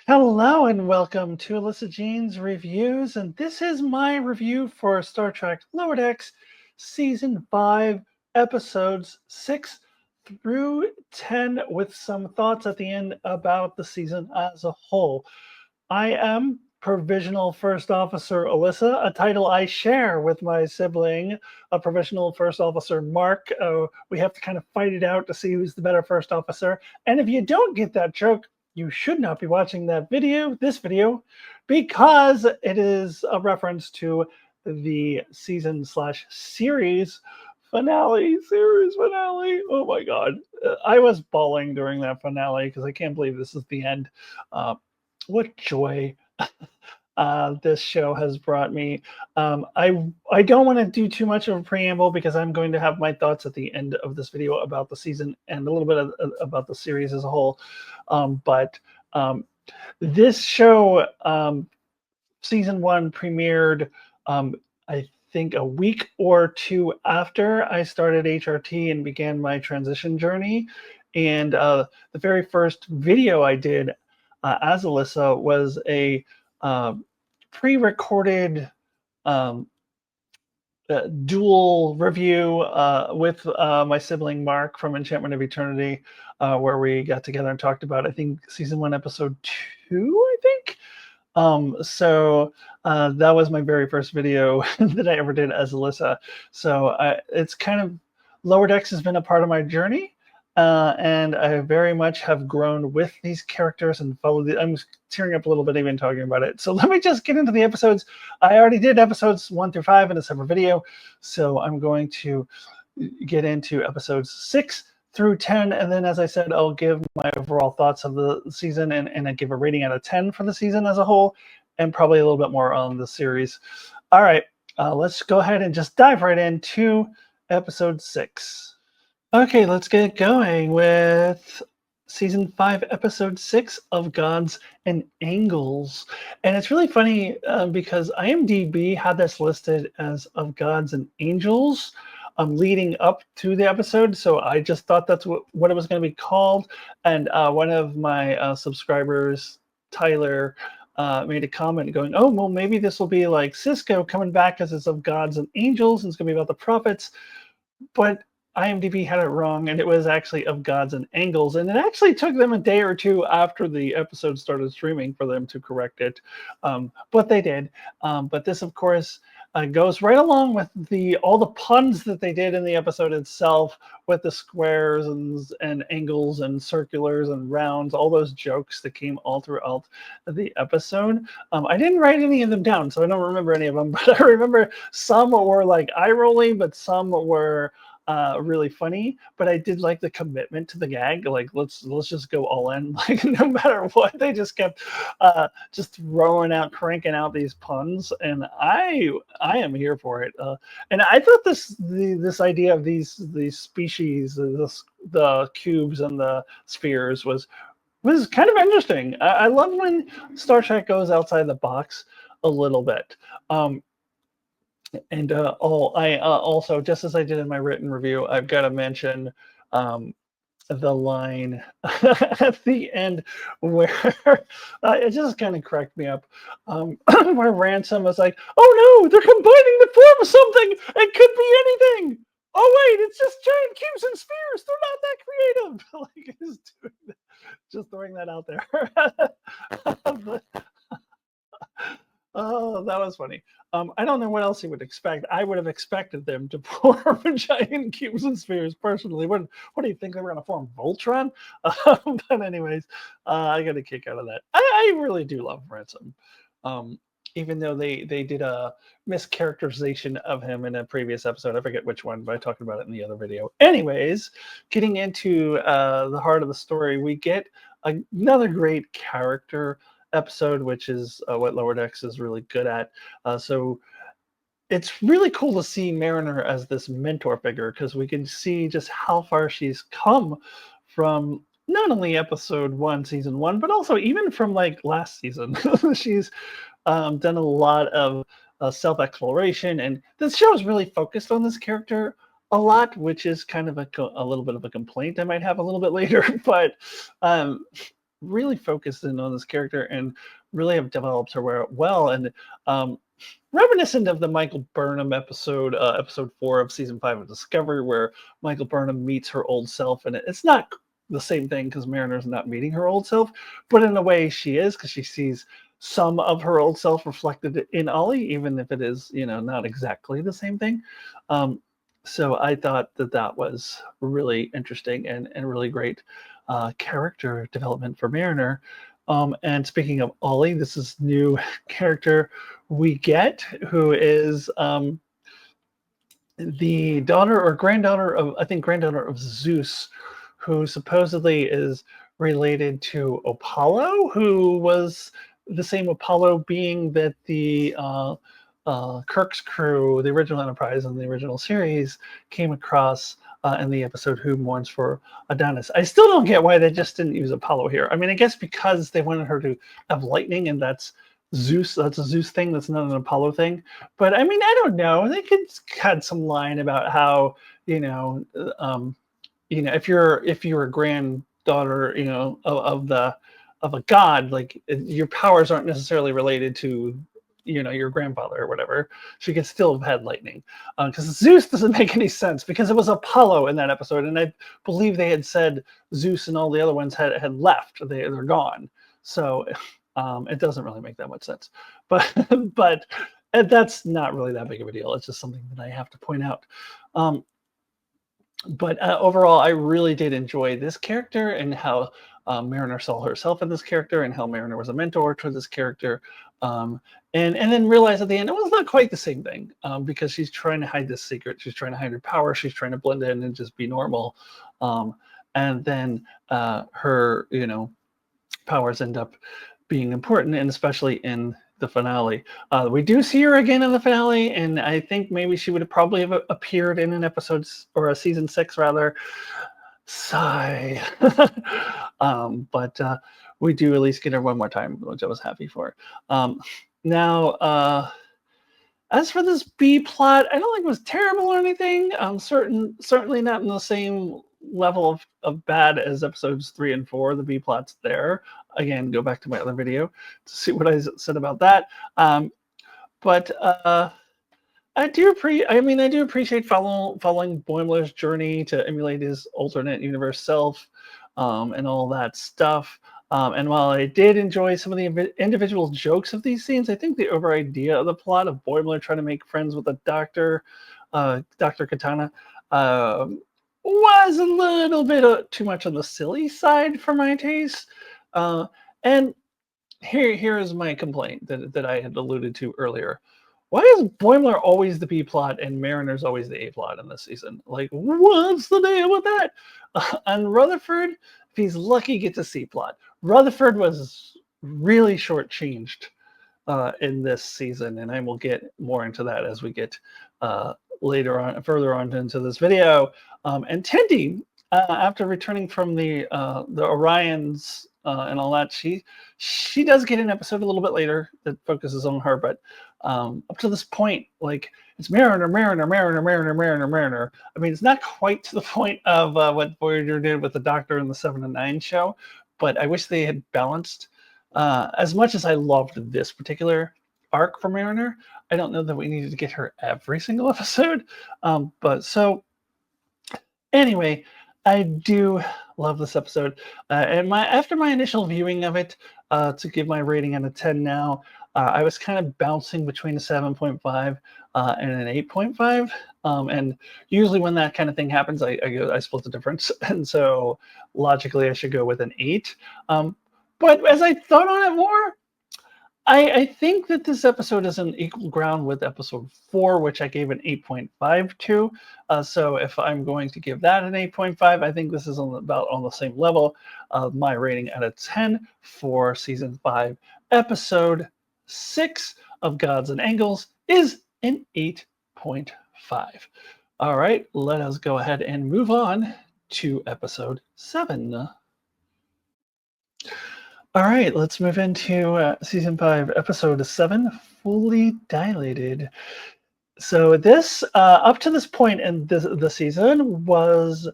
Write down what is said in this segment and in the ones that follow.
Hello and welcome to Alyssa Jean's Reviews, and this is my review for Star Trek Lower Decks Season 5, Episodes 6 through 10, with some thoughts at the end about the season as a whole. I am Provisional First Officer Alyssa, a title I share with my sibling, a Provisional First Officer Mark. We have to kind of fight it out to see who's the better First Officer, and if you don't get that joke, you should not be watching this video, because it is a reference to the season/series series finale. Oh my god. I was bawling during that finale because I can't believe this is the end. What joy this show has brought me. I don't want to do too much of a preamble because I'm going to have my thoughts at the end of this video about the season and a little bit about the series as a whole. But this show, season 1, premiered, I think, a week or two after I started HRT and began my transition journey. And the very first video I did as Alyssa was a pre-recorded dual review with my sibling Mark from Enchantment of Eternity, where we got together and talked about, I think, season 1, episode 2, I think. So that was my very first video that I ever did as Alyssa. So it's kind of, Lower Decks has been a part of my journey. And I very much have grown with these characters and followed I'm tearing up a little bit even talking about it. So let me just get into the episodes. I already did episodes 1 through 5 in a separate video. So I'm going to get into episodes 6 through 10. And then, as I said, I'll give my overall thoughts of the season and I give a rating out of 10 for the season as a whole, and probably a little bit more on the series. All right, let's go ahead and just dive right into episode 6. Okay, let's get going with season 5, episode 6 of Gods and Angels. And it's really funny because IMDb had this listed as Of Gods and Angels leading up to the episode. So I just thought that's what it was going to be called. And one of my subscribers, Tyler, made a comment going, oh, well, maybe this will be like Cisco coming back as it's Of Gods and Angels, and it's going to be about the prophets. But IMDb had it wrong, and it was actually Of Gods and Angles, and it actually took them a day or two after the episode started streaming for them to correct it, but they did. But this, of course, goes right along with all the puns that they did in the episode itself, with the squares and angles and circulars and rounds, all those jokes that came all throughout the episode. I didn't write any of them down, so I don't remember any of them, but I remember some were like eye-rolling, but some were really funny. But I did like the commitment to the gag. Like, let's just go all in. Like, no matter what, they just kept just cranking out these puns, and I am here for it. And I thought this idea of these species, the cubes and the spheres, was kind of interesting. I love when Star Trek goes outside the box a little bit. And also, just as I did in my written review, I've got to mention the line at the end where it just kind of cracked me up, where Ransom was like, oh no, they're combining the form of something. It could be anything. Oh wait, it's just giant cubes and spheres. They're not that creative. Like, just throwing that out there. Oh, that was funny. I don't know what else you would expect. I would have expected them to form giant cubes and spheres, personally. What do you think they were going to form? Voltron? But anyways, I got a kick out of that. I really do love Ransom. Even though they did a mischaracterization of him in a previous episode. I forget which one, but I talked about it in the other video. Anyways, getting into the heart of the story, we get another great character episode, which is what Lower Decks is really good at. So it's really cool to see Mariner as this mentor figure, because we can see just how far she's come from not only episode 1, season 1, but also even from like last season. She's done a lot of self-exploration, and this show is really focused on this character a lot, which is kind of a little bit of a complaint I might have a little bit later, but um, really focused in on this character and really have developed her well. And um, reminiscent of the Michael Burnham episode, episode 4 of season 5 of Discovery, where Michael Burnham meets her old self, and it's not the same thing because Mariner's not meeting her old self, but in a way she is, because she sees some of her old self reflected in Ollie, even if it is, not exactly the same thing. Um, so I thought that that was really interesting and really great character development for Mariner. And speaking of Ollie, this is new character we get, who is the daughter or granddaughter of, I think, granddaughter of Zeus, who supposedly is related to Apollo, who was the same Apollo being that the Kirk's crew, the original Enterprise and the original series, came across in the episode Who Mourns for Adonis. I still don't get why they just didn't use Apollo here. I mean, I guess because they wanted her to have lightning, and that's Zeus. That's a Zeus thing. That's not an Apollo thing. But I mean, I don't know. They could cut some line about how if you're a granddaughter, of a god, like your powers aren't necessarily related to your grandfather or whatever. She could still have had lightning, because Zeus doesn't make any sense because it was Apollo in that episode, and I believe they had said Zeus and all the other ones had left. They're gone. So it doesn't really make that much sense. But but that's not really that big of a deal. It's just something that I have to point out. Um, but overall, I really did enjoy this character and how Mariner saw herself in this character, and how Mariner was a mentor to this character. Um, and then realize at the end it was not quite the same thing, because she's trying to hide this secret. She's trying to hide her power. She's trying to blend in and just be normal. Um, and then her, powers end up being important, and especially in the finale. We do see her again in the finale, and I think maybe she would have probably have appeared in an episode or a season 6 rather. Sigh. But we do at least get her one more time, which I was happy for. Now, as for this B plot, I don't think it was terrible or anything. Certainly not in the same level of bad as episodes 3 and 4. The B plot's there. Again, go back to my other video to see what I said about that. But I do appreciate following Boimler's journey to emulate his alternate universe self, and all that stuff. And while I did enjoy some of the individual jokes of these scenes, I think the over idea of the plot of Boimler trying to make friends with a doctor, Dr. Katana, was a little bit too much on the silly side for my taste. And here is my complaint that I had alluded to earlier. Why is Boimler always the B plot and Mariner's always the A plot in this season? Like, what's the deal with that? And Rutherford, if he's lucky, gets a C plot. Rutherford was really shortchanged in this season, and I will get more into that as we get further on into this video. And Tendi, after returning from the Orions and all that, she does get an episode a little bit later that focuses on her, but up to this point, like, it's Mariner, Mariner, Mariner, Mariner, Mariner, Mariner. I mean, it's not quite to the point of what Voyager did with the Doctor in the 7 and 9 show, but I wish they had balanced. As much as I loved this particular arc for Mariner, I don't know that we needed to get her every single episode. But so anyway, I do love this episode. And after my initial viewing of it, to give my rating out of 10 now, I was kind of bouncing between a 7.5 and an 8.5. And usually when that kind of thing happens, I split the difference. And so logically, I should go with an 8. But as I thought on it more, I think that this episode is on equal ground with episode 4, which I gave an 8.5 to. So if I'm going to give that an 8.5, I think this is about on the same level of my rating out of 10 for season 5, episode 6 of Gods and Angles is an 8.5. All right, let us go ahead and move on to episode 7. All right, let's move into season 5, episode 7, Fully Dilated. So this, up to this point in the season, was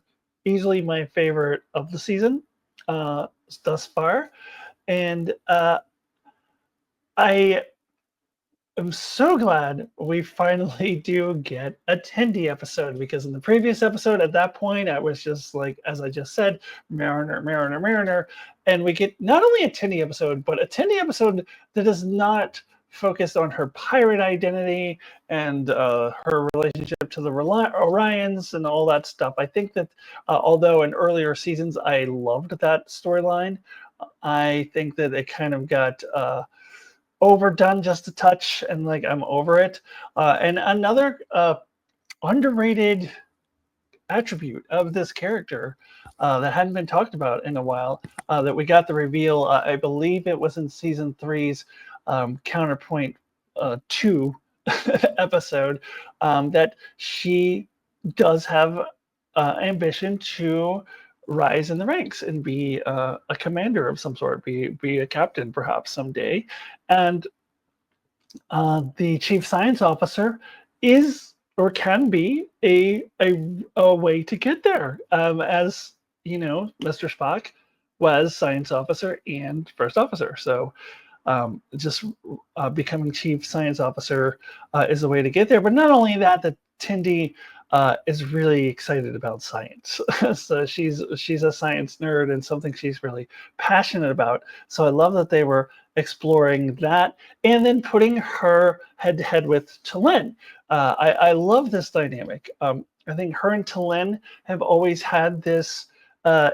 easily my favorite of the season uh, thus far, and I I'm so glad we finally do get a Tendi episode, because in the previous episode, at that point, I was just like, as I just said, Mariner, Mariner, Mariner. And we get not only a Tendi episode, but a Tendi episode that is not focused on her pirate identity and her relationship to the Orions and all that stuff. I think that although in earlier seasons I loved that storyline, I think that it kind of got overdone just a touch, and like I'm over it. And another underrated attribute of this character that hadn't been talked about in a while, that we got the reveal, I believe it was in season three's Counterpoint 2 episode, that she does have ambition to rise in the ranks and be a commander of some sort, be a captain perhaps someday. And the chief science officer is or can be a way to get there. As you know, Mr. Spock was science officer and first officer. So just becoming chief science officer is a way to get there. But not only that, that Tindy is really excited about science. So she's a science nerd and something she's really passionate about. So I love that they were exploring that and then putting her head to head with T'Lyn. I love this dynamic. I think her and T'Lyn have always had this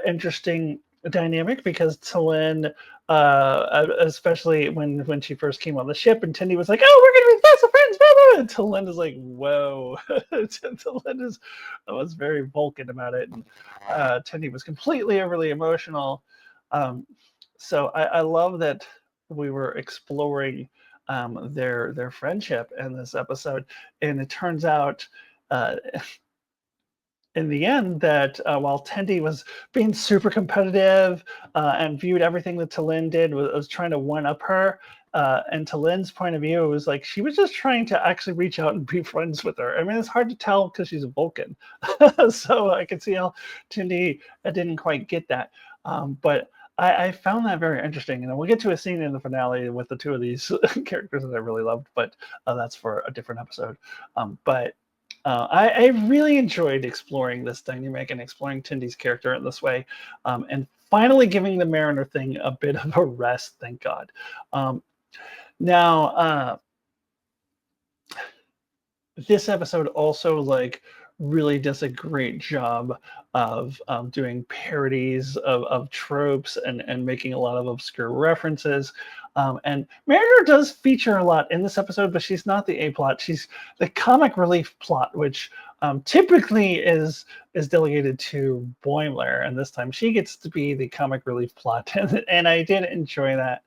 interesting dynamic, because T'Lyn, especially when she first came on the ship, and Tindy was like, "Oh, we're gonna be best of friends," blah, blah, blah. And T'Lyn is like, "Whoa!" T'Lyn was very Vulcan about it, and Tindy was completely overly emotional. Um, so I love that we were exploring their friendship in this episode, and it turns out. In the end, that while Tendi was being super competitive and viewed everything that T'Lyn did was trying to one up her, and T'Lyn's point of view, it was like she was just trying to actually reach out and be friends with her. I mean, it's hard to tell because she's a Vulcan, so I can see how Tendi didn't quite get that. But I found that very interesting, and we'll get to a scene in the finale with the two of these characters that I really loved, but that's for a different episode. But I really enjoyed exploring this dynamic and exploring Tindy's character in this way, and finally giving the Mariner thing a bit of a rest. Thank God. Now, this episode also like really does a great job of doing parodies of tropes and making a lot of obscure references. And Mariner does feature a lot in this episode, but she's not the A plot. She's the comic relief plot, which typically is delegated to Boimler, and this time she gets to be the comic relief plot, and I did enjoy that.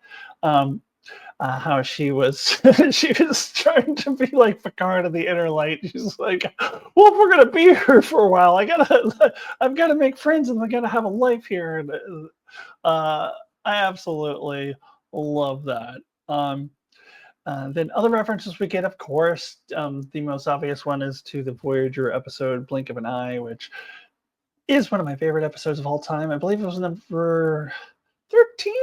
How she was she was trying to be like Picard of the Inner Light. She's like, well, if we're gonna be here for a while, I've got to make friends and I gotta have a life here. And I absolutely love that. Then other references we get, of course, the most obvious one is to the Voyager episode Blink of an Eye, which is one of my favorite episodes of all time. I believe it was number 13,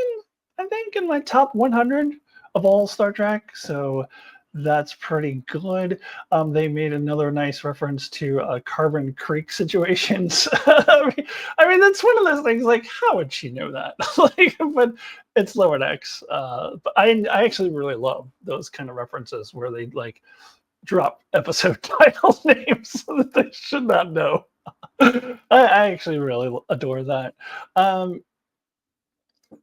I think, in my top 100 of all Star Trek. So that's pretty good. They made another nice reference to Carbon Creek situations. I mean, that's one of those things. Like, how would she know that? Like, but it's Lower Decks. But I actually really love those kind of references where they like drop episode title names that they should not know. I actually really adore that.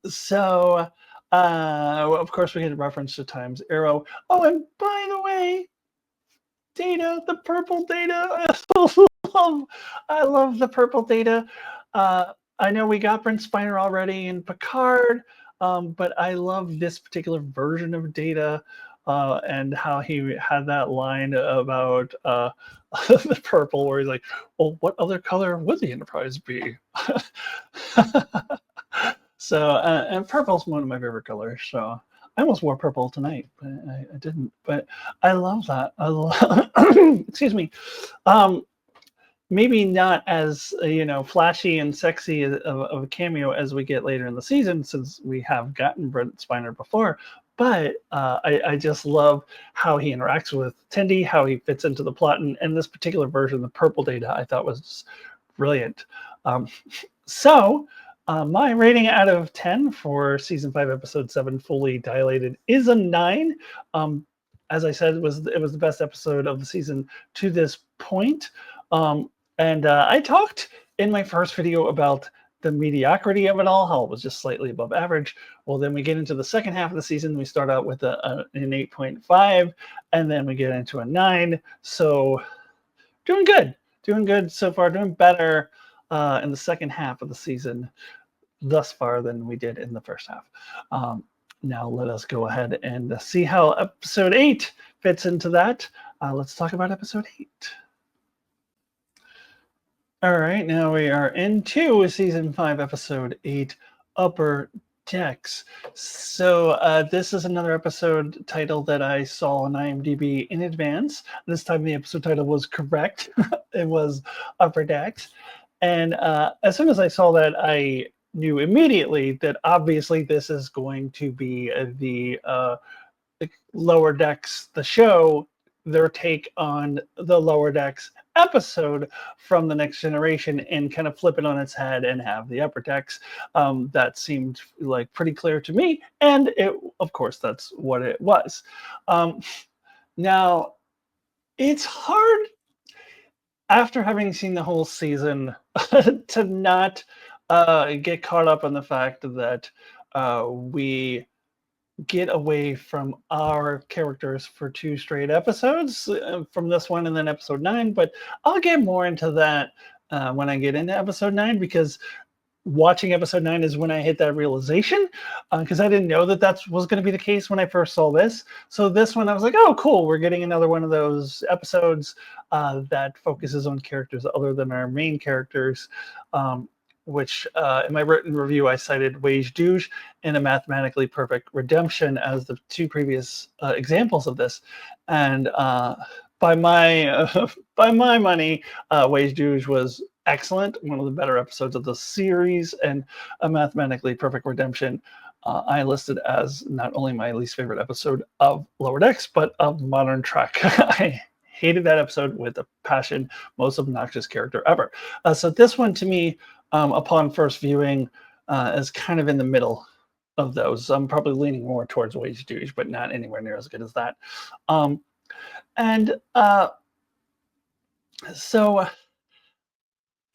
So, of course, we get a reference to Time's Arrow. Oh, and by the way, Data, the purple Data. I love the purple Data. I know we got Brent Spiner already in Picard, but I love this particular version of Data, and how he had that line about the purple, where he's like, "Well, what other color would the Enterprise be?" So, and purple's one of my favorite colors. So I almost wore purple tonight, but I didn't. But I love that. Excuse me. Um, Maybe not as flashy and sexy of a cameo as we get later in the season, since we have gotten Brent Spiner before. But I just love how he interacts with Tendi, how he fits into the plot, and this particular version, the purple data, I thought was brilliant. Um, so my rating out of 10 for season 5, episode 7, Fully Dilated, is a 9. As I said, it was the best episode of the season to this point. And I talked in my first video about the mediocrity of it all, how it was just slightly above average. Well, then we get into the second half of the season. We start out with an 8.5, and then we get into a 9. So doing good so far, doing better in the second half of the season thus far than we did in the first half. Now let us go ahead and see how episode 8 fits into that. Let's talk about episode 8. All right, now we are into season 5, episode 8, Upper Decks. So this is another episode title that I saw on IMDb in advance. This time the episode title was correct. It was Upper Decks. And as soon as I saw that, I knew immediately that obviously this is going to be the Lower Decks, the show, their take on the Lower Decks episode from the Next Generation, and kind of flip it on its head and have the Upper Decks. That seemed like pretty clear to me, and of course that's what it was. Now it's hard, after having seen the whole season, to not get caught up on the fact that we get away from our characters for 2 straight episodes, from this one and then episode 9. But I'll get more into that when I get into episode 9, because watching episode 9 is when I hit that realization, because I didn't know that was going to be the case when I first saw this. So this one I was like, oh cool, we're getting another one of those episodes that focuses on characters other than our main characters, which in my written review I cited Wage Douche and A Mathematically Perfect Redemption as the 2 previous examples of this. And by my money, Wage Douche was excellent, one of the better episodes of the series, and A Mathematically Perfect Redemption I listed as not only my least favorite episode of Lower Decks, but of Modern Trek. I hated that episode with a passion, most obnoxious character ever. So this one to me, upon first viewing, is kind of in the middle of those. I'm probably leaning more towards Wage Douche, but not anywhere near as good as that. And so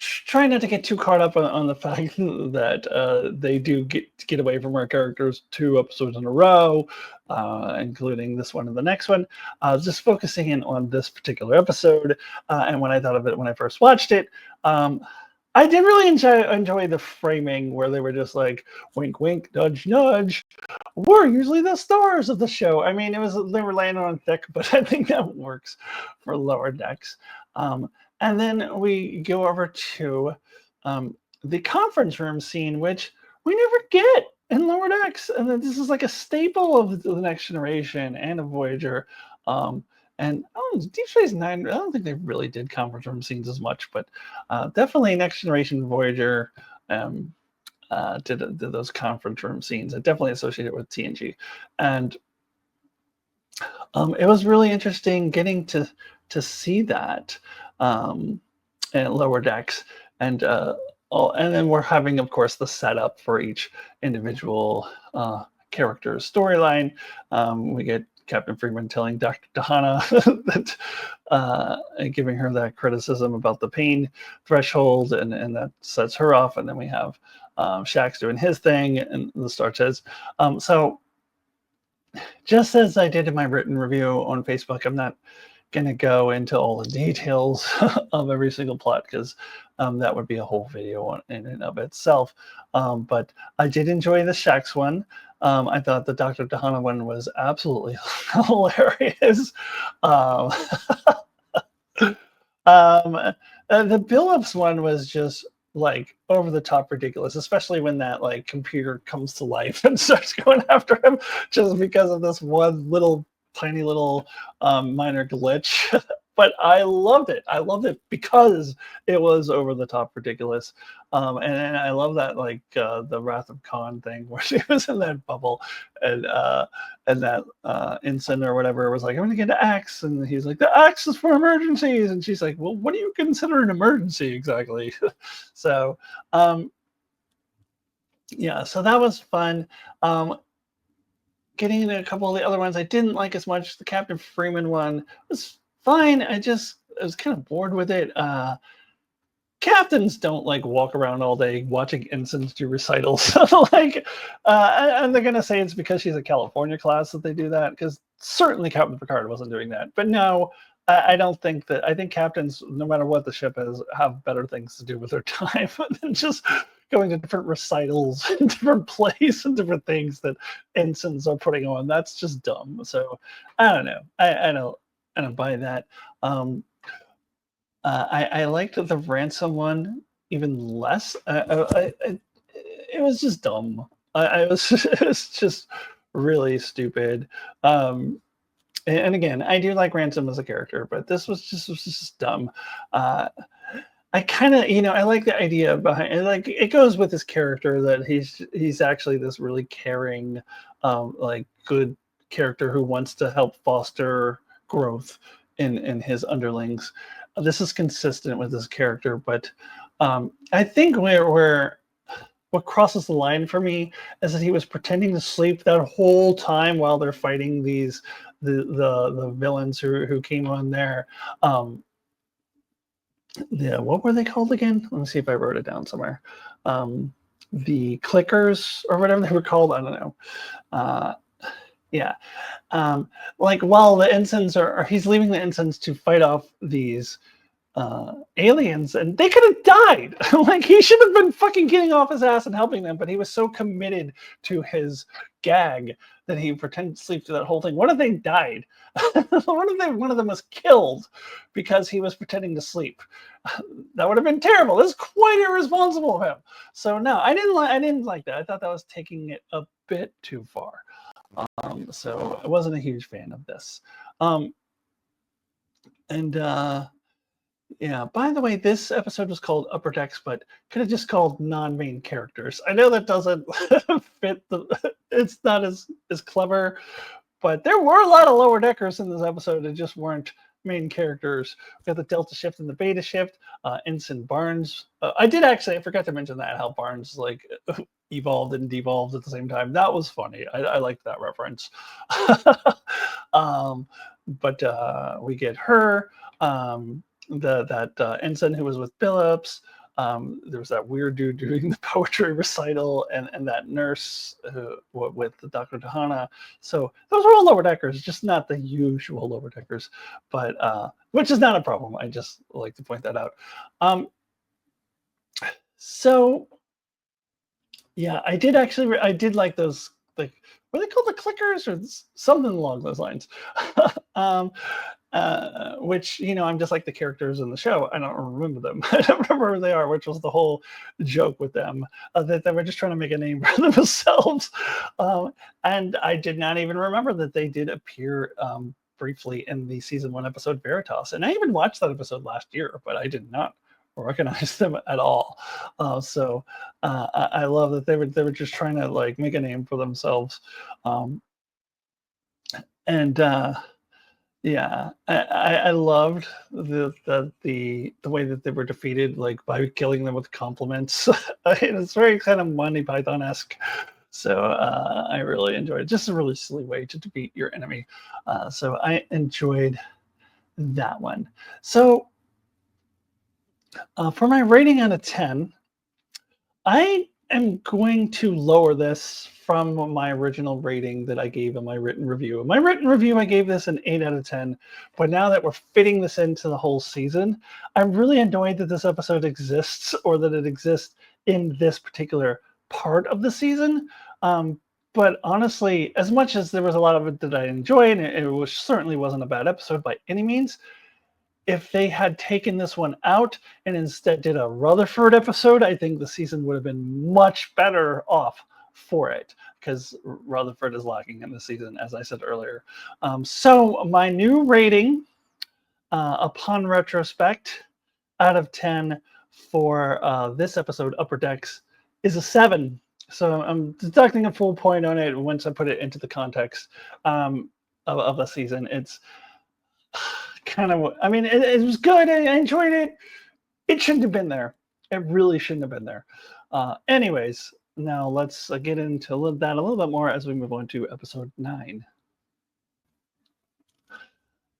try not to get too caught up on the fact that they do get away from our characters 2 episodes in a row, including this one and the next one. Just focusing in on this particular episode, and when I thought of it when I first watched it, I did really enjoy the framing where they were just like, wink, wink, nudge, nudge. We're usually the stars of the show. I mean, they were laying on thick, but I think that works for Lower Decks. And then we go over to the conference room scene, which we never get in Lower Decks. And then this is like a staple of the Next Generation and of Voyager. And Deep Space Nine, I don't think they really did conference room scenes as much, but definitely Next Generation Voyager did those conference room scenes. I definitely associate it with TNG. And it was really interesting getting to see that in Lower Decks. And then we're having, of course, the setup for each individual character's storyline. We get Captain Freeman telling Dr. Dahana that giving her that criticism about the pain threshold, and that sets her off. And then we have Shax doing his thing, and the Star says. So just as I did in my written review on Facebook, I'm not going to go into all the details of every single plot, because that would be a whole video in and of itself. But I did enjoy the Shax one. I thought the Dr. Dahana one was absolutely hilarious. The Billups one was just like over the top ridiculous, especially when that like computer comes to life and starts going after him just because of this one little tiny little minor glitch. But I loved it. I loved it because it was over the top ridiculous. And I love that like the Wrath of Khan thing where she was in that bubble and that ensign or whatever was like, I'm gonna get an axe, and he's like, the axe is for emergencies, and she's like, well, what do you consider an emergency exactly? So yeah, so that was fun. Um, Getting into a couple of the other ones I didn't like as much. The Captain Freeman one was fine. I was kind of bored with it. Captains don't like walk around all day watching ensigns do recitals. Like, and they're gonna say it's because she's a California class that they do that. Because certainly Captain Picard wasn't doing that. But no, I don't think that. I think captains, no matter what the ship is, have better things to do with their time than just going to different recitals and different plays and different things that ensigns are putting on. That's just dumb. So I don't know. I don't buy that. Um, I liked the ransom one even less. It was just dumb. I was it was just really stupid. And again, I do like Ransom as a character, but this was just dumb. Uh, I kind of, I like the idea behind it. Like it goes with his character that he's actually this really caring, like good character who wants to help foster growth in his underlings. This is consistent with his character, but I think where what crosses the line for me is that he was pretending to sleep that whole time while they're fighting the villains who came on there. Yeah, what were they called again? Let me see if I wrote it down somewhere. Um, the clickers or whatever they were called. I don't know. Uh, yeah, like while the ensigns or he's leaving the ensigns to fight off these aliens, and they could have died. Like he should have been fucking getting off his ass and helping them, but he was so committed to his gag that he pretended to sleep through that whole thing. What if they died? What if one of them was killed because he was pretending to sleep? That would have been terrible. This is quite irresponsible of him. So no, I didn't like that. I thought that was taking it a bit too far. So I wasn't a huge fan of this. And Yeah. By the way, this episode was called Upper Decks, but could have just called non-main characters. I know that doesn't fit the. It's not as clever, but there were a lot of lower deckers in this episode that just weren't main characters. We got the Delta shift and the Beta shift. Ensign Barnes. I forgot to mention that how Barnes like evolved and devolved at the same time. That was funny. I liked that reference. um, but we get her. That ensign who was with Billups. There was that weird dude doing the poetry recital, and that nurse with the Dr. Tahana. So those were all lower deckers, just not the usual lower deckers, but which is not a problem. I just like to point that out. So yeah, I did like those, like, were they called the clickers or something along those lines? um, which, I'm just like the characters in the show. I don't remember them. I don't remember who they are, which was the whole joke with them, that they were just trying to make a name for themselves. And I did not even remember that they did appear briefly in the season 1 episode Veritas. And I even watched that episode last year, but I did not recognize them at all. I love that they were just trying to like make a name for themselves. And Yeah, I loved the way that they were defeated, like by killing them with compliments. It's very kind of Monty Python-esque. So I really enjoyed it. Just a really silly way to defeat your enemy. So I enjoyed that one. So for my rating out of 10, I am going to lower this from my original rating that I gave in my written review. In my written review, I gave this an 8 out of 10. But now that we're fitting this into the whole season, I'm really annoyed that this episode exists, or that it exists in this particular part of the season. But honestly, as much as there was a lot of it that I enjoyed, and certainly wasn't a bad episode by any means, if they had taken this one out and instead did a Rutherford episode, I think the season would have been much better off for it, because Rutherford is lacking in the season, as I said earlier. So my new rating, upon retrospect, out of 10 for this episode, Upper Decks, is a 7. So I'm deducting a full point on it once I put it into the context of the season. It's kind of, I mean, it was good. I enjoyed it. It shouldn't have been there. It really shouldn't have been there. Anyways, now let's get into that a little bit more as we move on to episode 9.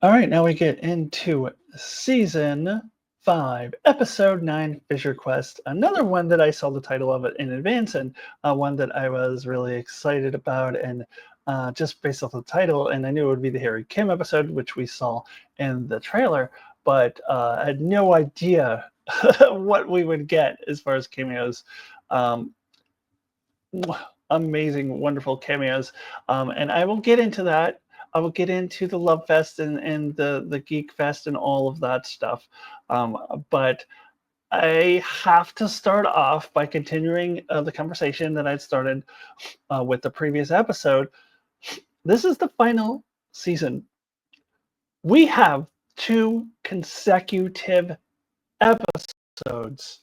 All right, now we get into season 5, episode 9, Fisher Quest. Another one that I saw the title of it in advance, and one that I was really excited about, and just based off the title, and I knew it would be the Harry Kim episode, which we saw in the trailer, but I had no idea what we would get as far as cameos. Amazing, wonderful cameos. And I will get into that. I will get into the Love Fest and the Geek Fest and all of that stuff. But I have to start off by continuing the conversation that I'd started with the previous episode. This is the final season. We have 2 consecutive episodes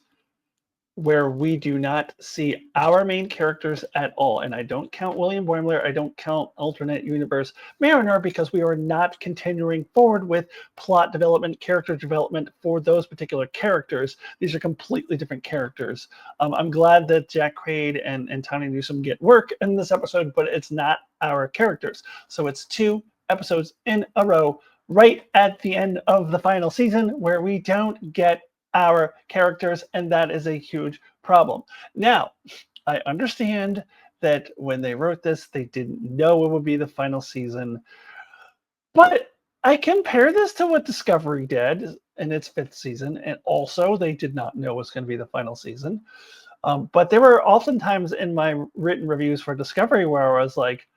where we do not see our main characters at all. And I don't count William Boimler. I don't count alternate universe Mariner, because we are not continuing forward with plot development, character development for those particular characters. These are completely different characters. I'm glad that Jack Quaid and Tawny Newsome get work in this episode, but it's not our characters. So it's 2 episodes in a row right at the end of the final season where we don't get our characters, and that is a huge problem. Now, I understand that when they wrote this, they didn't know it would be the final season, but I compare this to what Discovery did in its 5th season, and also they did not know it was going to be the final season. But there were oftentimes in my written reviews for Discovery where I was like,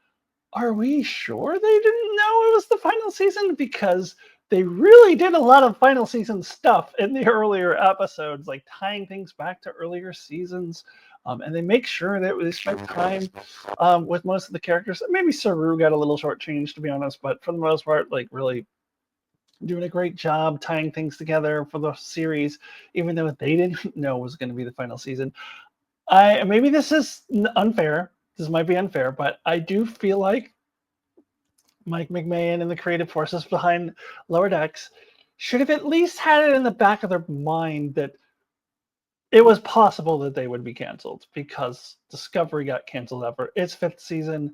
are we sure they didn't know it was the final season? Because they really did a lot of final season stuff in the earlier episodes, like tying things back to earlier seasons. And they make sure that they spent time with most of the characters. Maybe Saru got a little shortchanged, to be honest, but for the most part, like really doing a great job tying things together for the series, even though they didn't know it was going to be the final season. Maybe this is unfair. This might be unfair, but I do feel like Mike McMahon and the creative forces behind Lower Decks should have at least had it in the back of their mind that it was possible that they would be canceled, because Discovery got canceled after its 5th season.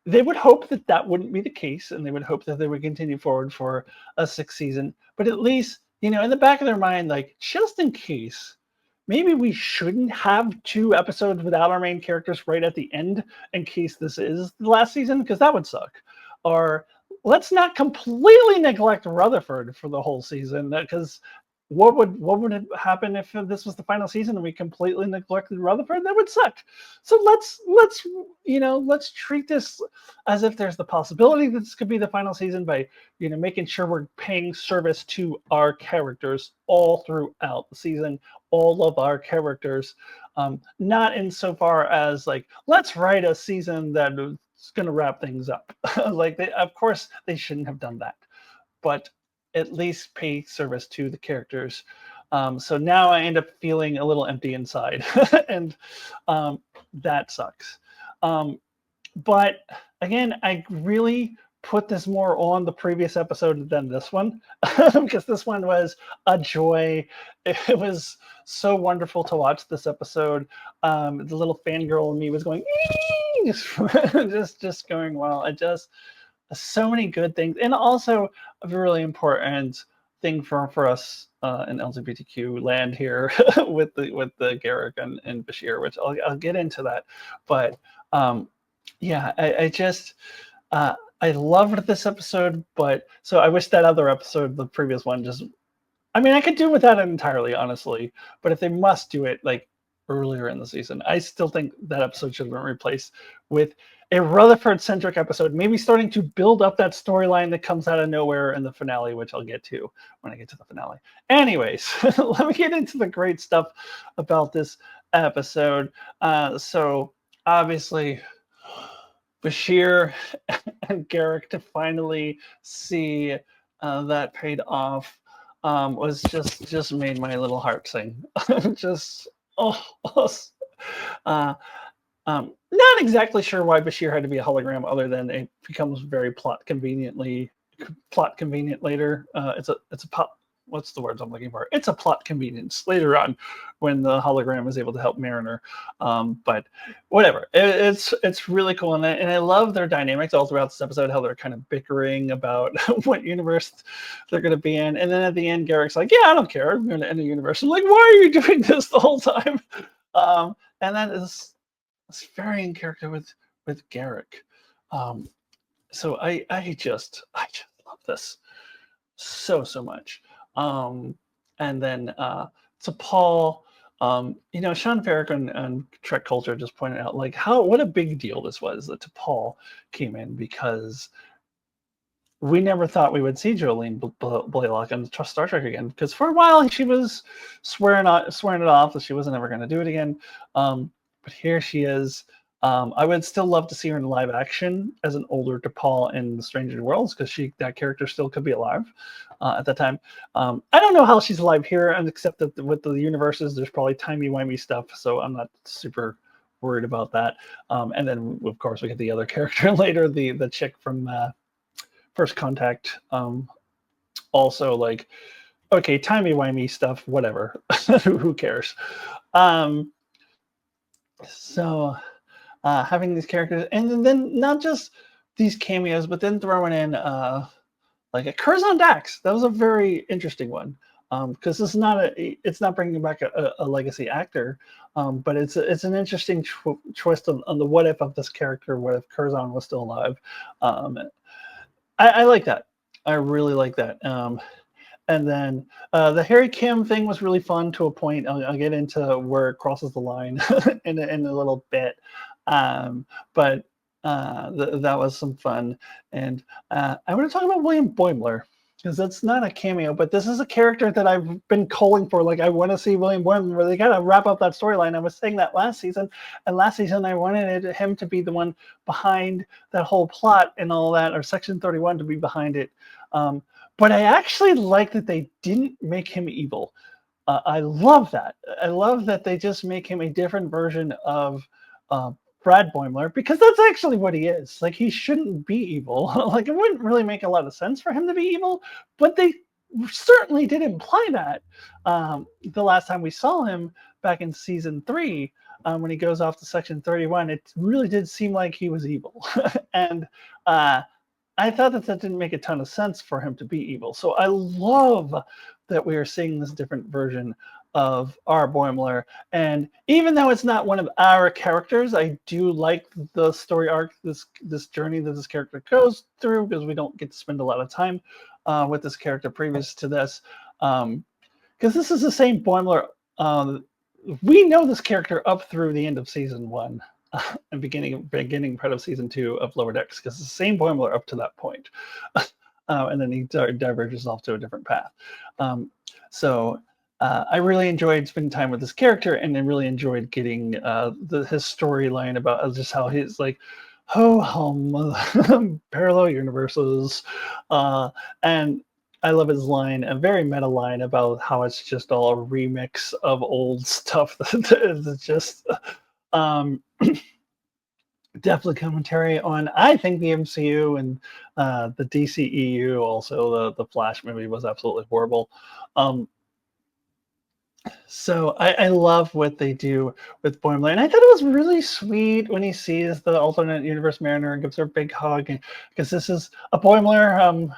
They would hope that that wouldn't be the case, and they would hope that they would continue forward for a 6th season. But at least, in the back of their mind, like, just in case, maybe we shouldn't have 2 episodes without our main characters right at the end in case this is the last season, because that would suck. Or let's not completely neglect Rutherford for the whole season, because what would happen if this was the final season and we completely neglected Rutherford? That would suck. So let's treat this as if there's the possibility that this could be the final season by making sure we're paying service to our characters all throughout the season, all of our characters, not insofar as like, let's write a season that is going to wrap things up. Like, of course they shouldn't have done that, but at least pay service to the characters. So now I end up feeling a little empty inside, and that sucks. But again, I really put this more on the previous episode than this one, because this one was a joy. It was so wonderful to watch this episode. The little fangirl in me was going, just going, wow. So many good things, and also a really important thing for us in LGBTQ land here with the Garrick and Bashir, which I'll get into that. But yeah, I just I loved this episode, but so I wish that other episode, the previous one, just, I mean, I could do without it entirely, honestly. But if they must do it like earlier in the season, I still think that episode should have been replaced with a Rutherford-centric episode, maybe starting to build up that storyline that comes out of nowhere in the finale, which I'll get to when I get to the finale. Anyways, let me get into the great stuff about this episode. So obviously, Bashir and Garrick to finally see that paid off was just made my little heart sing. just oh, uh, not exactly sure why Bashir had to be a hologram, other than it becomes very plot convenient later. It's a plot. What's the words I'm looking for? It's a plot convenience later on when the hologram is able to help Mariner. But whatever, it's really cool, and I love their dynamics all throughout this episode. How they're kind of bickering about what universe they're going to be in, and then at the end, Garrick's like, "Yeah, I don't care. I'm going to end the universe." I'm like, "Why are you doing this the whole time?" And then this varying character with Garrick. So I just love this so much. And then to Paul, Sean Ferrick and Trek Culture just pointed out like what a big deal this was that T'Pol came in, because we never thought we would see Jolene Blaylock on Star Trek again, because for a while she was swearing it off that she wasn't ever going to do it again. But here she is. I would still love to see her in live action as an older T'Pol in the Stranger Worlds, because that character still could be alive at that time. I don't know how she's alive here, and except that with the universes, there's probably timey-wimey stuff, so I'm not super worried about that. And then, of course, we get the other character later, the chick from First Contact. Also, like, okay, timey-wimey stuff, whatever. Who cares? So having these characters, and then not just these cameos, but then throwing in like a Curzon Dax. That was a very interesting one, because it's not bringing back a legacy actor, but it's an interesting choice on the what if of this character. What if Curzon was still alive? I like that. I really like that. And then the Harry Kim thing was really fun to a point. I'll get into where it crosses the line in a little bit. But that was some fun. And I want to talk about William Boimler, because that's not a cameo, but this is a character that I've been calling for. Like, I want to see William Boimler. They got to wrap up that storyline. I was saying that last season. And last season, I wanted him to be the one behind that whole plot and all that, or Section 31 to be behind it. But I actually like that they didn't make him evil. I love that. I love that they just make him a different version of Brad Boimler, because that's actually what he is. Like, he shouldn't be evil. Like, it wouldn't really make a lot of sense for him to be evil, but they certainly did imply that the last time we saw him back in season 3, when he goes off to Section 31. It really did seem like he was evil. And I thought that didn't make a ton of sense for him to be evil. So I love that we are seeing this different version of our Boimler. And even though it's not one of our characters, I do like the story arc, this journey that this character goes through, because we don't get to spend a lot of time with this character previous to this. Because this is the same Boimler. We know this character up through the end of season 1. And beginning part of season 2 of Lower Decks, because it's the same Boimler up to that point. And then he diverges off to a different path. So I really enjoyed spending time with this character, and I really enjoyed getting his storyline about just how he's like, parallel universes. And I love his line, a very meta line about how it's just all a remix of old stuff that is just definitely commentary on, I think, the MCU and the DCEU. Also, the Flash movie was absolutely horrible. So I love what they do with Boimler, and I thought it was really sweet when he sees the alternate universe Mariner and gives her a big hug, because this is a Boimler.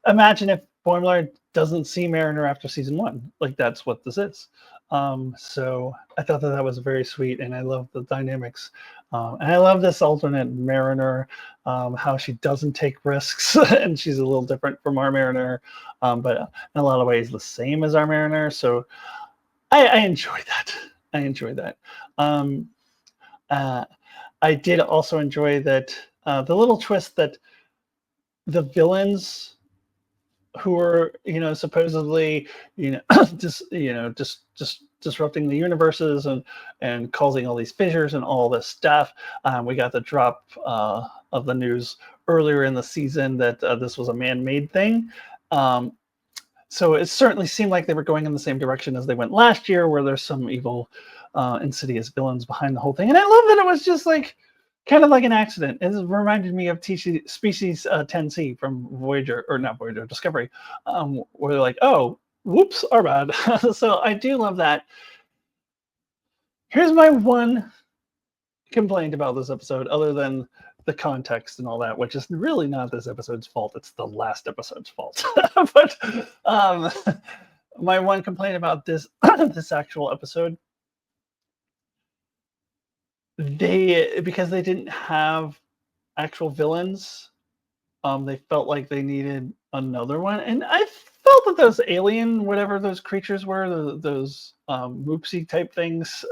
Imagine if Boimler doesn't see Mariner after season 1. Like, that's what this is. So I thought that was very sweet, and I love the dynamics. And I love this alternate Mariner, how she doesn't take risks, and she's a little different from our Mariner, but in a lot of ways the same as our Mariner. So I enjoy that. I enjoy that. I did also enjoy that the little twist that the villains who were, supposedly, just disrupting the universes and causing all these fissures and all this stuff. We got the drop of the news earlier in the season that this was a man-made thing. Um, so it certainly seemed like they were going in the same direction as they went last year, where there's some evil, insidious villains behind the whole thing. And I love that it was just like kind of like an accident. It reminded me of Species 10C from Voyager, or not Voyager, Discovery, where they're like, oh, whoops, our bad. So I do love that. Here's my one complaint about this episode, other than the context and all that, which is really not this episode's fault. It's the last episode's fault. But my one complaint about this this actual episode, because they didn't have actual villains, they felt like they needed another one, and I felt that those alien, whatever those creatures were, those moopsy type things.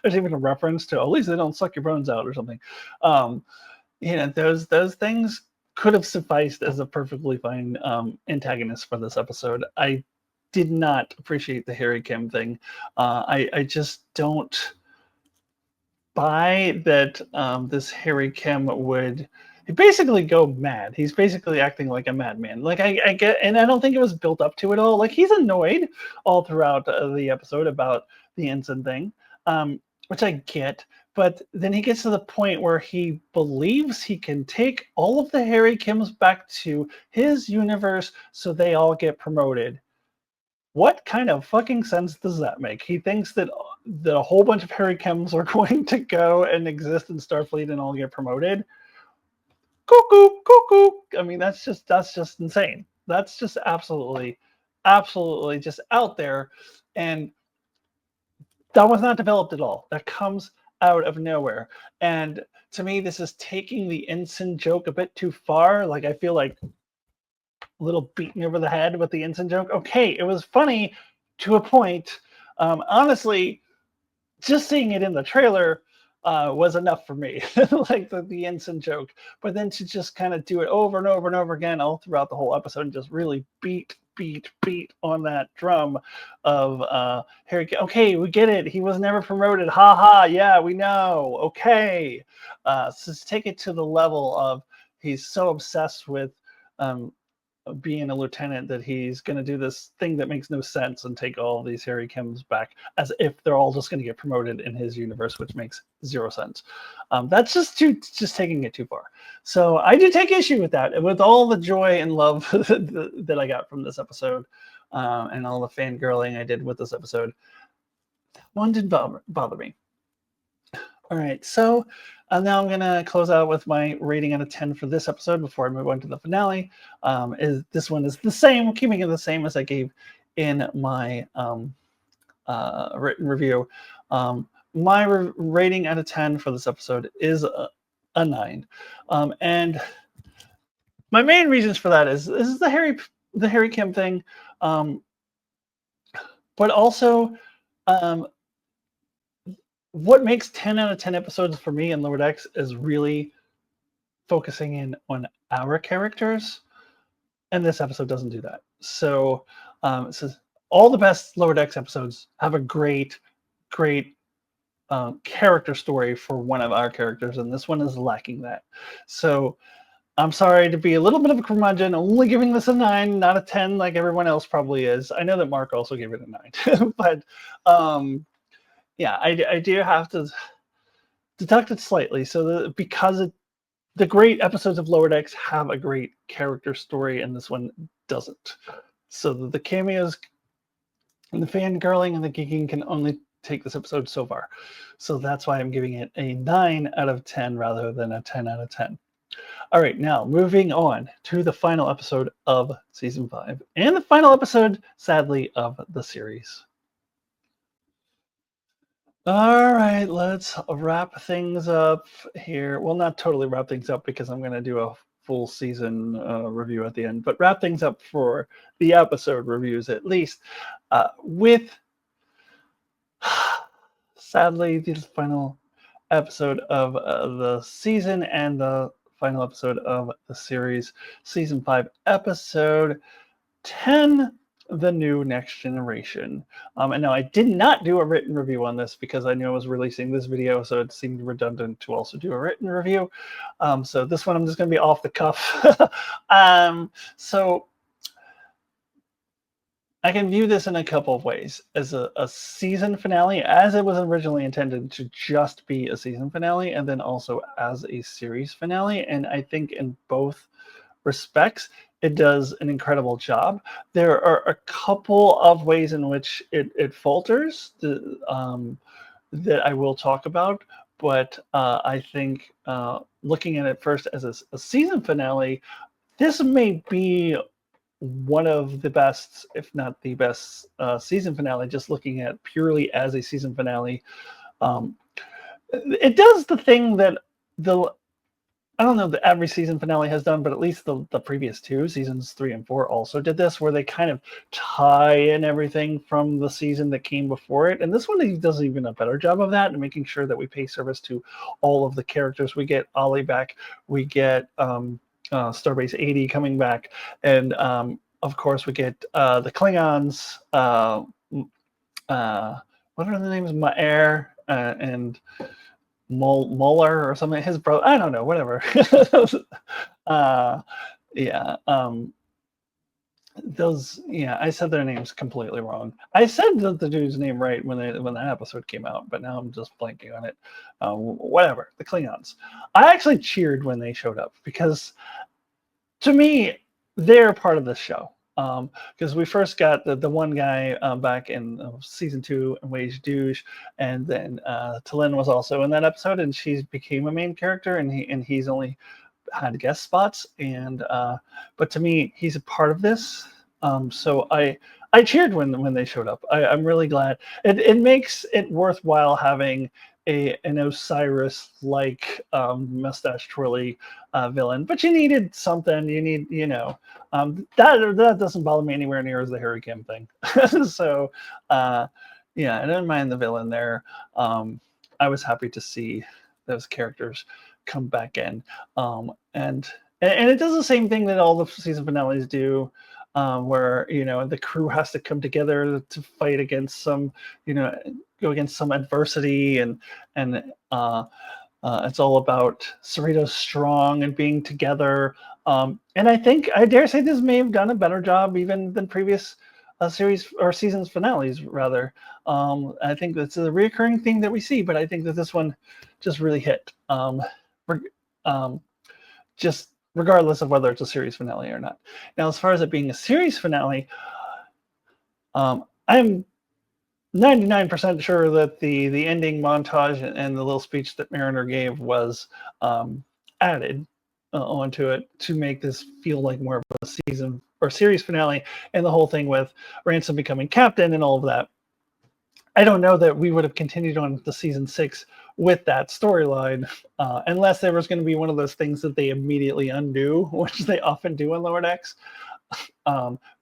There's even a reference to, at least they don't suck your bones out or something. Um, those things could have sufficed as a perfectly fine antagonist for this episode. I did not appreciate the Harry Kim thing. I just don't buy that this Harry Kim would basically go mad. He's basically acting like a madman. Like I get, and I don't think it was built up to it all. Like he's annoyed all throughout the episode about the ensign thing, which I get. But then he gets to the point where he believes he can take all of the Harry Kims back to his universe so they all get promoted. What kind of fucking sense does that make? He thinks that a whole bunch of Harry Kims are going to go and exist in Starfleet and all get promoted. Cuckoo, cuckoo. I mean, that's just insane. That's just absolutely just out there, and that was not developed at all. That comes out of nowhere. And to me, this is taking the ensign joke a bit too far. Like I feel like a little beaten over the head with the ensign joke. Okay, it was funny to a point. Honestly, just seeing it in the trailer was enough for me, like the ensign joke. But then to just kind of do it over and over and over again all throughout the whole episode and just really beat on that drum of Harry. Okay, we get it. He was never promoted. Ha ha. Yeah, we know. Okay. So to take it to the level of he's so obsessed with being a lieutenant that he's going to do this thing that makes no sense and take all these Harry Kims back as if they're all just going to get promoted in his universe, which makes zero sense. That's just taking it too far. So I do take issue with that, with all the joy and love that I got from this episode, and all the fangirling I did with this episode. One didn't bother me. All right, so now I'm going to close out with my rating out of 10 for this episode before I move on to the finale. This one is the same, keeping it the same as I gave in my written review. My rating out of 10 for this episode is a 9. And my main reasons for that is this is the Harry Kim thing, but also what makes 10 out of 10 episodes for me in Lower Decks is really focusing in on our characters, and this episode doesn't do that. So it says all the best Lower Decks episodes have a great character story for one of our characters, and this one is lacking that. So I'm sorry to be a little bit of a curmudgeon, only giving this a 9, not a 10 like everyone else probably is. I know that Mark also gave it a 9, but yeah, I do have to deduct it slightly. So because the great episodes of Lower Decks have a great character story, and this one doesn't. So the cameos and the fangirling and the geeking can only take this episode so far. So that's why I'm giving it a 9 out of 10 rather than a 10 out of 10. All right, now moving on to the final episode of season 5 and the final episode, sadly, of the series. All right, let's wrap things up here. Well, not totally wrap things up because I'm going to do a full season review at the end, but wrap things up for the episode reviews at least with, sadly, the final episode of the season and the final episode of the series, season 5, episode 10, The New Next Generation. And now I did not do a written review on this because I knew I was releasing this video, so it seemed redundant to also do a written review. So this one I'm just going to be off the cuff. So I can view this in a couple of ways. As a season finale, as it was originally intended to just be a season finale, and then also as a series finale. And I think in both respects, it does an incredible job. There are a couple of ways in which it falters that I will talk about. But I think looking at it first as a season finale, this may be one of the best, if not the best, season finale. Just looking at purely as a season finale, um, it does the thing that the I don't know that every season finale has done, but at least the previous two, seasons 3 and 4, also did this, where they kind of tie in everything from the season that came before it. And this one does even a better job of that, and making sure that we pay service to all of the characters. We get Ollie back, we get Starbase 80 coming back, and of course we get the Klingons. What are the names? Ma'er and Muller or something. His brother, I don't know, whatever. uh, yeah. Those, yeah, I said their names completely wrong. I said the dude's name right when that episode came out, but now I'm just blanking on it. Whatever. The Klingons. I actually cheered when they showed up because, to me, they're part of this show. Because we first got the one guy back in season 2, Wage Douche, and then Talin was also in that episode, and she became a main character, and he's only had guest spots, and but to me, he's a part of this. So I cheered when they showed up. I'm really glad. It makes it worthwhile having an Osiris like mustache twirly villain, but you needed something. You need, that doesn't bother me anywhere near as the Harry Kim thing. So yeah, I didn't mind the villain there. I was happy to see those characters come back in, and it does the same thing that all the season finales do, where the crew has to come together to fight against some, go against some adversity, and it's all about Cerritos strong and being together. And I think I dare say this may have done a better job even than previous series or seasons finales, rather. I think that's a reoccurring thing that we see, but I think that this one just really hit. Just regardless of whether it's a series finale or not. Now, as far as it being a series finale, I'm 99% sure that the ending montage and the little speech that Mariner gave was added onto it to make this feel like more of a season or series finale, and the whole thing with Ransom becoming captain and all of that. I don't know that we would have continued on to season 6 with that storyline, unless there was going to be one of those things that they immediately undo, which they often do in Lower Decks,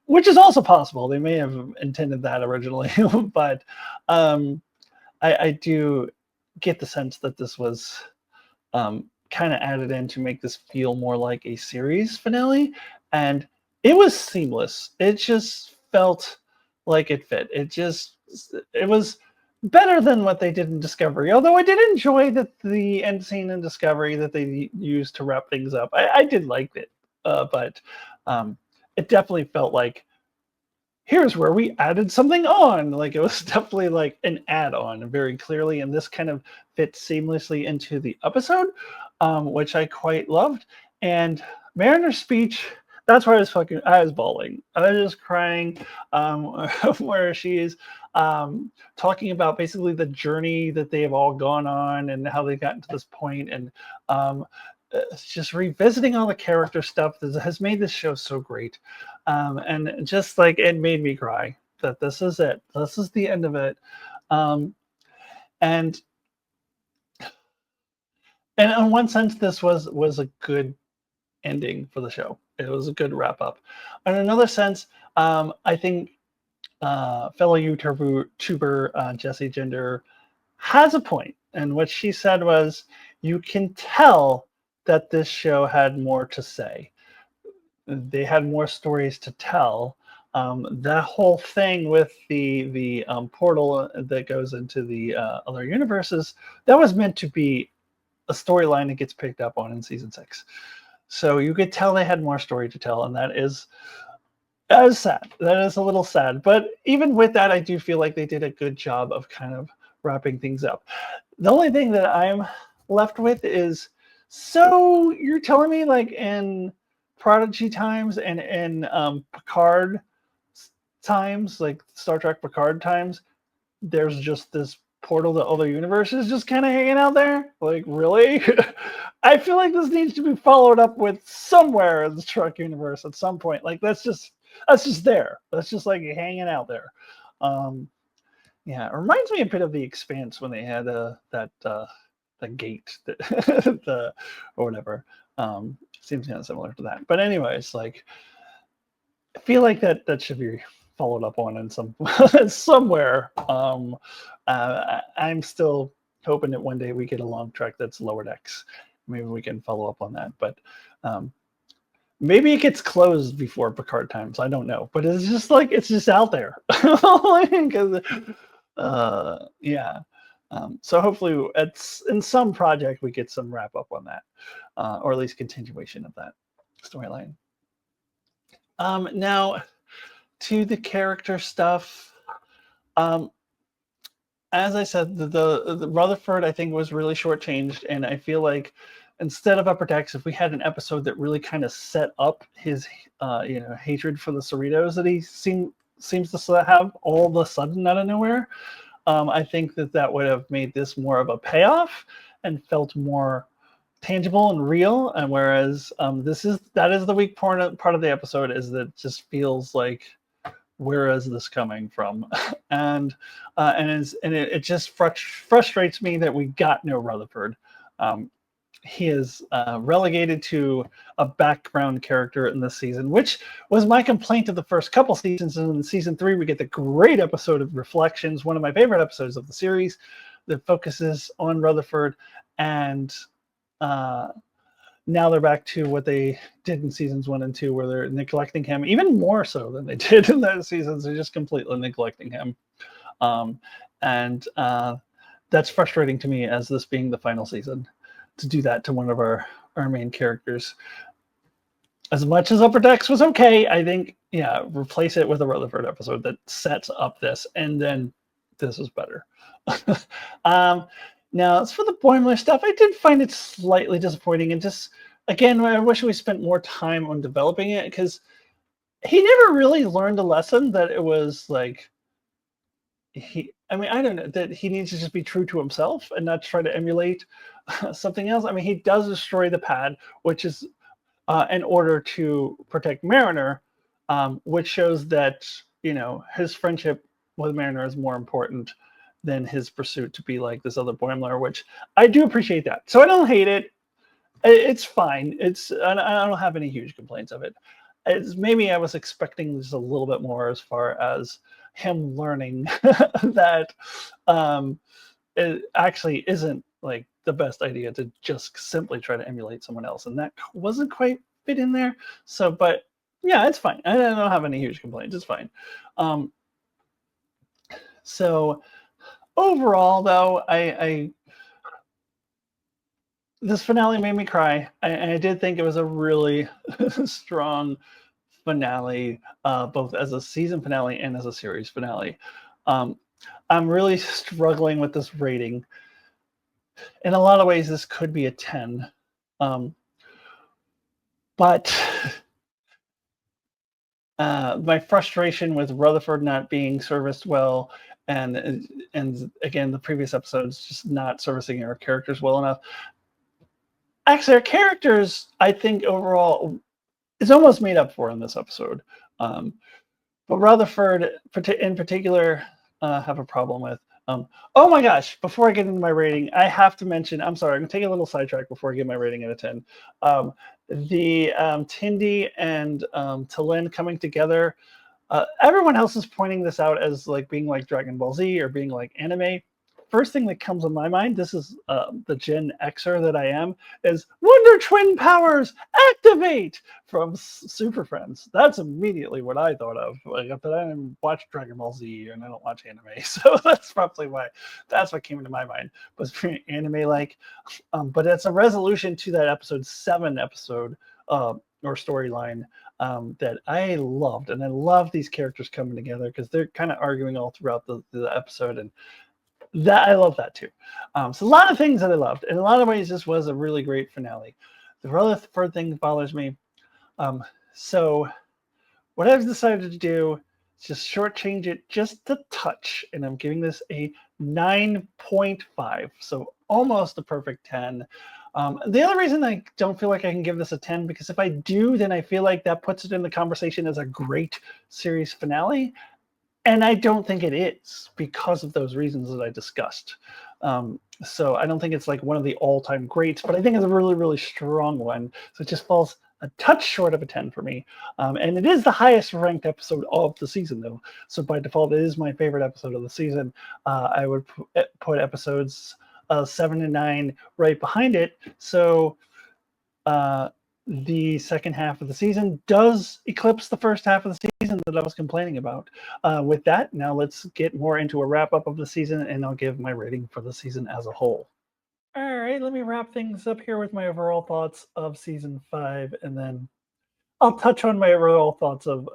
which is also possible. They may have intended that originally, but I do get the sense that this was kind of added in to make this feel more like a series finale, and it was seamless. It just felt like it fit. It was better than what they did in Discovery. Although I did enjoy the end scene in Discovery that they used to wrap things up. I did like it, but it definitely felt like, here's where we added something on. Like, it was definitely like an add-on very clearly, and this kind of fits seamlessly into the episode, which I quite loved. And Mariner's speech, that's where I was bawling. I was just crying, where she's talking about basically the journey that they have all gone on and how they've gotten to this point, and just revisiting all the character stuff that has made this show so great. And just like, it made me cry that this is it. This is the end of it. And in one sense, this was a good ending for the show. It was a good wrap up. In another sense, I think fellow YouTuber Jesse Gender has a point. And what she said was, you can tell that this show had more to say. They had more stories to tell. That whole thing with the portal that goes into the other universes, that was meant to be a storyline that gets picked up on in season 6. So you could tell they had more story to tell, and that is sad. That is a little sad. But even with that, I do feel like they did a good job of kind of wrapping things up. The only thing that I'm left with is, so you're telling me like in Prodigy times and in Picard times, like Star Trek Picard times, there's just this portal to other universes just kind of hanging out there? Like, really? I feel like this needs to be followed up with somewhere in the Trek universe at some point. Like, that's just there. That's just like hanging out there. Um, yeah, it reminds me a bit of the Expanse when they had the gate, the or whatever. Seems kind of similar to that. But anyways, like, I feel like that should be followed up on in some somewhere. I'm still hoping that one day we get a long trek that's lower decks. Maybe we can follow up on that. But maybe it gets closed before Picard times. I don't know. But it's just like it's just out there. Yeah. So hopefully, it's in some project we get some wrap up on that, or at least continuation of that storyline. Now, to the character stuff. Um, as I said, the Rutherford I think was really shortchanged, and I feel like instead of Upper Decks, if we had an episode that really kind of set up his hatred for the Cerritos that he seems to have all of a sudden out of nowhere, I think that would have made this more of a payoff and felt more tangible and real. And whereas that is the weak part of the episode, is that it just feels like, where is this coming from? It just frustrates me that we got no Rutherford. He is relegated to a background character in this season, which was my complaint of the first couple seasons. And in season 3, we get the great episode of Reflections, one of my favorite episodes of the series, that focuses on Rutherford. And now they're back to what they did in seasons 1 and 2, where they're neglecting him even more so than they did in those seasons. They're just completely neglecting him. And that's frustrating to me, as this being the final season, to do that to one of our main characters. As much as Upper Decks was okay, I think, yeah, replace it with a Rutherford episode that sets up this, and then this is better. Now, as for the Boimler stuff, I did find it slightly disappointing, and just, again, I wish we spent more time on developing it, because he never really learned a lesson that it was like, I don't know, that he needs to just be true to himself and not try to emulate something else. I mean, he does destroy the pad, which is in order to protect Mariner, which shows that, his friendship with Mariner is more important than his pursuit to be like this other Boimler, which I do appreciate that. So I don't hate it. It's fine. I don't have any huge complaints of it. Maybe I was expecting just a little bit more as far as him learning that it actually isn't like the best idea to just simply try to emulate someone else, and that wasn't quite fit in there. So, but yeah, it's fine. I don't have any huge complaints. It's fine. So overall, though, I this finale made me cry. I did think it was a really strong finale, both as a season finale and as a series finale. I'm really struggling with this rating. In a lot of ways, this could be a 10. But my frustration with Rutherford not being serviced well, and again, the previous episodes just not servicing our characters well enough. Actually, our characters, I think, overall, is almost made up for in this episode. But Rutherford, in particular, have a problem with. Oh my gosh! Before I get into my rating, I have to mention. I'm sorry, I'm gonna take a little sidetrack before I give my rating out of 10. The Tindy and T'Lyn coming together. Everyone else is pointing this out as like being like Dragon Ball Z or being like anime. first thing that comes to my mind, this is the Gen Xer that I am, is Wonder Twin powers activate from Super Friends. That's immediately what I thought of. Like, but I didn't watch Dragon Ball Z and I don't watch anime, so that's probably why that's what came into my mind. Was anime like, but it's a resolution to that episode 7 episode or storyline that I loved, and I love these characters coming together because they're kind of arguing all throughout the episode, and that I love that too. So a lot of things that I loved. In a lot of ways, this was a really great finale. The Rutherford thing bothers me. So what I've decided to do is just shortchange it just a touch, and I'm giving this a 9.5, so almost a perfect 10. The other reason I don't feel like I can give this a 10, because if I do, then I feel like that puts it in the conversation as a great series finale. And I don't think it is because of those reasons that I discussed. So I don't think it's like one of the all-time greats, but I think it's a really, really strong one. So it just falls a touch short of a 10 for me. And it is the highest ranked episode of the season, though. So by default, it is my favorite episode of the season. I would put episodes 7 and 9 right behind it. So the second half of the season does eclipse the first half of the season that I was complaining about. With that, now let's get more into a wrap up of the season, and I'll give my rating for the season as a whole. All right, let me wrap things up here with my overall thoughts of season 5, and then I'll touch on my overall thoughts of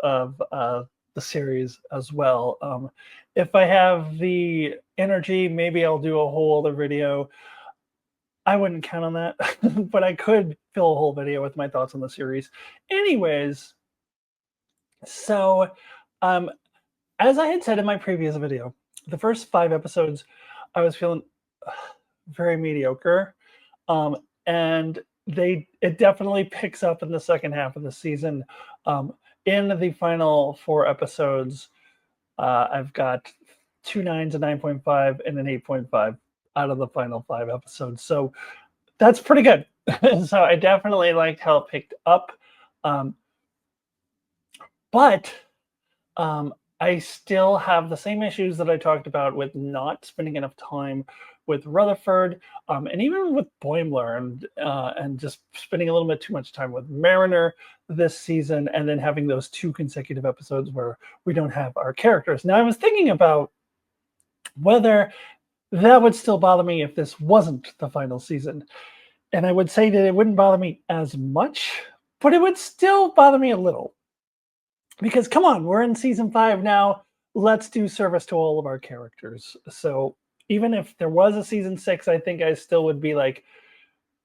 the series as well. If I have the energy, maybe I'll do a whole other video. I wouldn't count on that, but I could fill a whole video with my thoughts on the series. Anyways, so as I had said in my previous video, the first 5 episodes, I was feeling very mediocre, and it definitely picks up in the second half of the season. In the final 4 episodes, I've got 2 9s, a 9.5, and an 8.5 out of the final 5 episodes. So that's pretty good. So I definitely liked how it picked up. But I still have the same issues that I talked about with not spending enough time with Rutherford, and even with Boimler, and just spending a little bit too much time with Mariner this season, and then having those 2 consecutive episodes where we don't have our characters. Now, I was thinking about whether that would still bother me if this wasn't the final season. And I would say that it wouldn't bother me as much, but it would still bother me a little. Because come on, we're in season 5 now. Let's do service to all of our characters. So even if there was a season 6, I think I still would be like,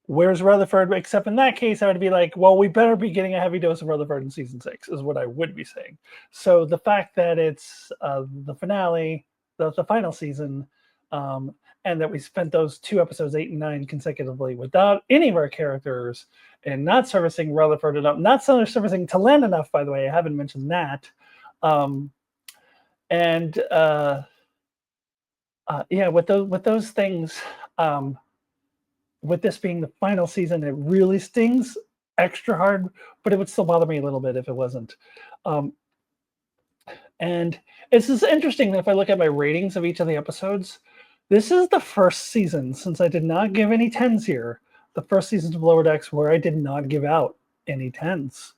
where's Rutherford? Except in that case, I would be like, well, we better be getting a heavy dose of Rutherford in season 6 is what I would be saying. So the fact that it's the finale, the final season, and that we spent those 2 episodes, 8 and 9, consecutively without any of our characters and not servicing Rutherford enough, not servicing Talent enough, by the way. I haven't mentioned that. Yeah, with those things, with this being the final season, it really stings extra hard, but it would still bother me a little bit if it wasn't. And it's just interesting that if I look at my ratings of each of the episodes, this is the first season, since I did not give any 10s here, the first season of Lower Decks where I did not give out any 10s.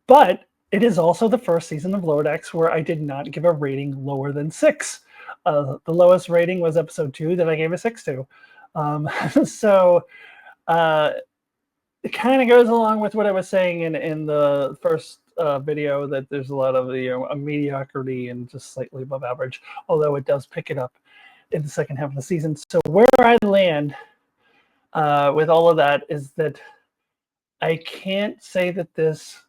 But it is also the first season of Lower Decks where I did not give a rating lower than 6. The lowest rating was episode 2 that I gave a 6 to. So it kind of goes along with what I was saying in the first video, that there's a lot of a mediocrity and just slightly above average, although it does pick it up in the second half of the season. So where I land with all of that is that I can't say that this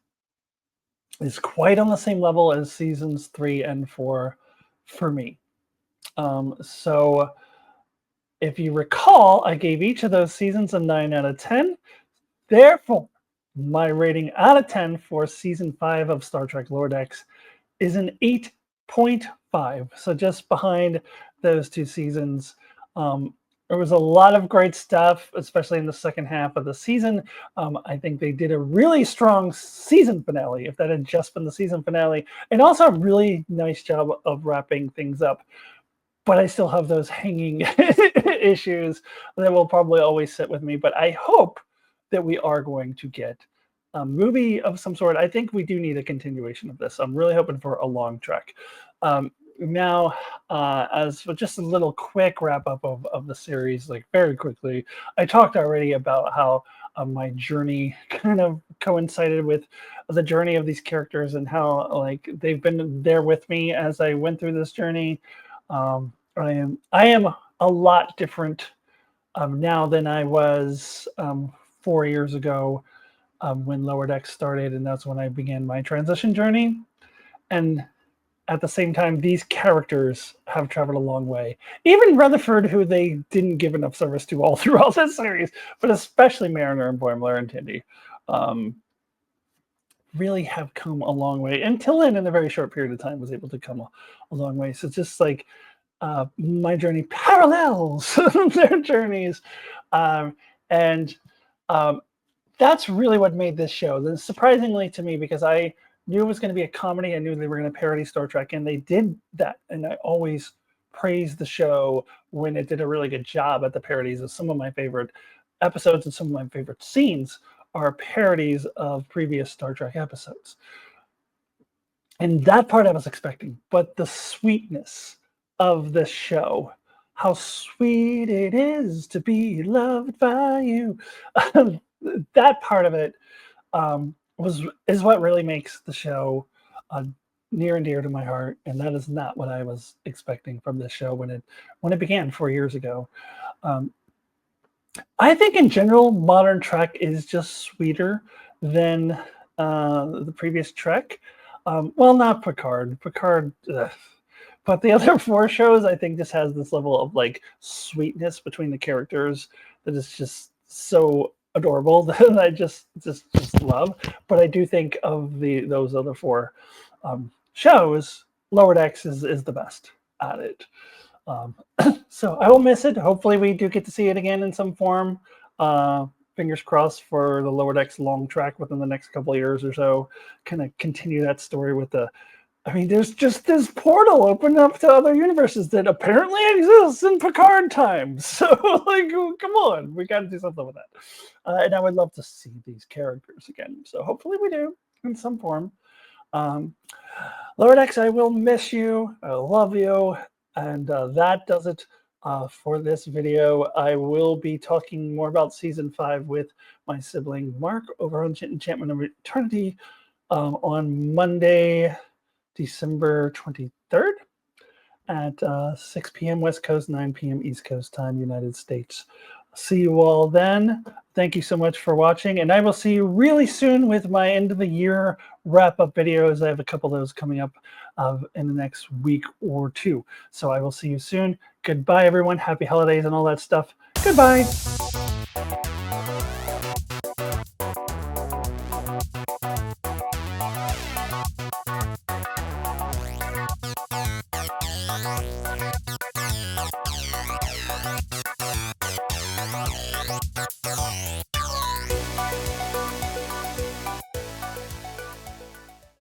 is quite on the same level as seasons 3 and 4 for me. So if you recall, I gave each of those seasons a 9 out of 10. Therefore, my rating out of 10 for season 5 of Star Trek Lower Decks is an 8.5. So just behind those 2 seasons. There was a lot of great stuff, especially in the second half of the season. I think they did a really strong season finale, if that had just been the season finale, and also a really nice job of wrapping things up. but I still have those hanging issues that will probably always sit with me. But I hope that we are going to get a movie of some sort. I think we do need a continuation of this. I'm really hoping for a long trek. Now, as for just a little quick wrap up of the series, like very quickly, I talked already about how my journey kind of coincided with the journey of these characters and how like they've been there with me as I went through this journey. I am a lot different now than I was 4 years ago when Lower Decks started, and that's when I began my transition journey. And at the same time, these characters have traveled a long way. Even Rutherford, who they didn't give enough service to all throughout this series, but especially Mariner and Boimler and Tindy, um, really have come a long way. And Tillin, in a very short period of time, was able to come a long way. So just like my journey parallels their journeys. Um, and um, that's really what made this show. Then surprisingly to me, because I knew it was going to be a comedy, I knew they were going to parody Star Trek, and they did that. And I always praised the show when it did a really good job at the parodies. Of some of my favorite episodes and some of my favorite scenes are parodies of previous Star Trek episodes. And that part I was expecting, but the sweetness of this show, how sweet it is to be loved by you. That part of it was is what really makes the show uh, near and dear to my heart, and that is not what I was expecting from this show when it began 4 years ago. Um, I think in general, modern Trek is just sweeter than the previous Trek. Well, not Picard. Picard, ugh. But the other four shows, I think, just has this level of like sweetness between the characters that is just so adorable that I just love. But I do think of those other four shows, Lower Decks is the best at it. Um, so I will miss it. Hopefully, we do get to see it again in some form. Uh, Fingers crossed for the Lower Decks long track within the next couple of years or so. Kind of continue that story with the. I mean, there's just this portal open up to other universes that apparently exists in Picard times. So, like, come on, we got to do something with that. And I would love to see these characters again. So hopefully, we do in some form. Um, Lower Decks, I will miss you. I love you. And that does it for this video. I will be talking more about season 5 with my sibling Mark over on Enchantment of Eternity on Monday, December 23rd at 6 p.m. West Coast, 9 p.m. East Coast time, United States. See you all then. Thank you so much for watching, and I will see you really soon with my end of the year wrap-up videos. I have a couple of those coming up in the next week or two. So I will see you soon. Goodbye, everyone. Happy holidays and all that stuff. Goodbye.